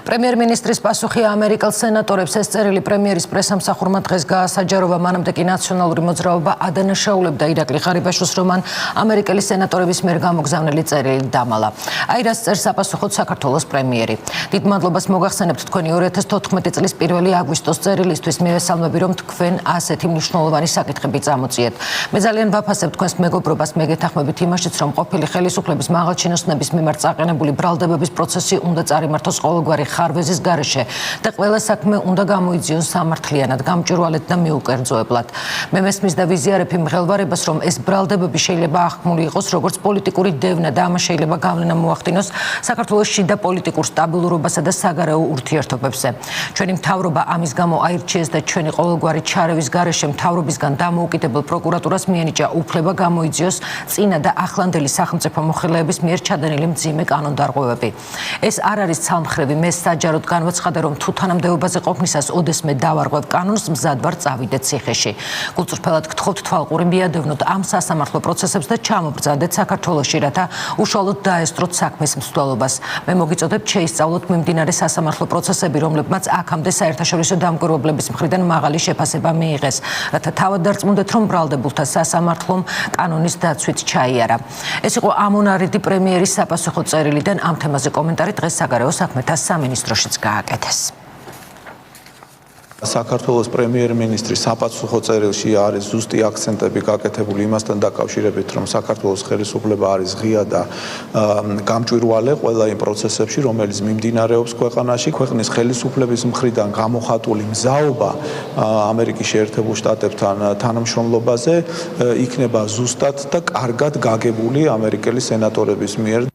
პრემიერ-მინისტრის პასუხი ამერიკელ სენატორებს ეს წერილი პრემიერის პრესამსახურმა დღეს გაასაჯაროვა, მანამდე კი ნაციონალური მოძრაობა ადანაშაულებდა ირაკლი ღარიბაშვილს, რომ მან ამერიკელი სენატორების მიერ გამოგზავნილი წერილი დამალა. აი რას წერს საპასუხოდ საქართველოს პრემიერი. დიდ მადლობას მოგახსენებთ თქვენი 2014 წლის 1 აგვისტოს წერილისთვის. მივესალმები, რომ თქვენ ასეთი მნიშვნელოვანი საკითხები წამოწიეთ. მე ძალიან ვაფასებ თქვენს მეგობრობას, მეგეთახმებით იმაშიც, რომ ყოფილი ხელისუფლების მაღალჩინოსნების მიმართ წაყენებული ბრალდებების პროცესი უნდა წარიმართოს ყოველგვარი ხარვეზის გარეშე და ყველა საქმე უნდა გამოიძიოს სამართლიანად, გამჭვირვალედ და მიუკერძოებლად. მე მესმის და ვიზიარებ იმ მღელვარებას, რომ ეს ბრალდებები შეიძლება აღქმული იყოს როგორც პოლიტიკური დევნა და ამას შეიძლება გავლენა მოახდინოს საქართველოს შიდა პოლიტიკურ სტაბილურობასა და საგარეო ურთიერთობებზე. ჩვენი მთავრობა ამის გამო აირჩიეს და ჩვენი ყოველგვარი ჩარევის გარეშე მთავრობისგან დამოუკიდებელ პროკურატურას მიენიჭა უფლება გამოიძიოს წინა და ახლანდელი სახელმწიფო მოხელეების მიერ ჩადენილი მძიმე კანონდარღვევები. ეს არ არის ცალმხრივი, მე საჯაროდ განვაცხადე, რომ თუ თანამდებობაზე ყოფნისას ოდესმე დავარღვევ კანონს, მზად ვარ წავიდეთ ციხეში. გულწრფელად გთხოვთ თვალყური მიადევნოთ ამ სასამართლო პროცესებს და ჩამობრძანდეთ საქართველოში, რათა უშუალოდ დაესწროთ საქმის მსვლელობას. მე მოგიწოდებთ შეისწავლოთ მიმდინარე სასამართლო პროცესები, რომლებმაც აქამდე საერთაშორისო დამკვირვებლების მხრიდან მაღალი შეფასება მიიღეს, რათა თავად დარწმუნდეთ, რომ ბრალდებულთა სასამართლომ კანონის დაცვით ჩაიარა. ეს იყო ამონარიდი პრემიერის საპასუხო წერილიდან. ამ თემაზე კომენტარი დღეს საგარეო საქმეთა სამინისტროშიც გააკეთეს. საქართველოს პრემიერ-მინისტრის საპასუხო წერილში არის ზუსტი აქცენტები გაკეთებული იმასთან დაკავშირებით, რომ საქართველოს ხელისუფლება არის ღია და გამჭვირვალე ყველა იმ პროცესებში, რომელიც მიმდინარეობს ქვეყანაში. ქვეყნის ხელისუფლების მხრიდან გამოხატული მზაობა ამერიკის შეერთებულ შტატებთან თანამშრომლობაზე იქნება ზუსტად და კარგად გაგებული ამერიკელი სენატორების მიერ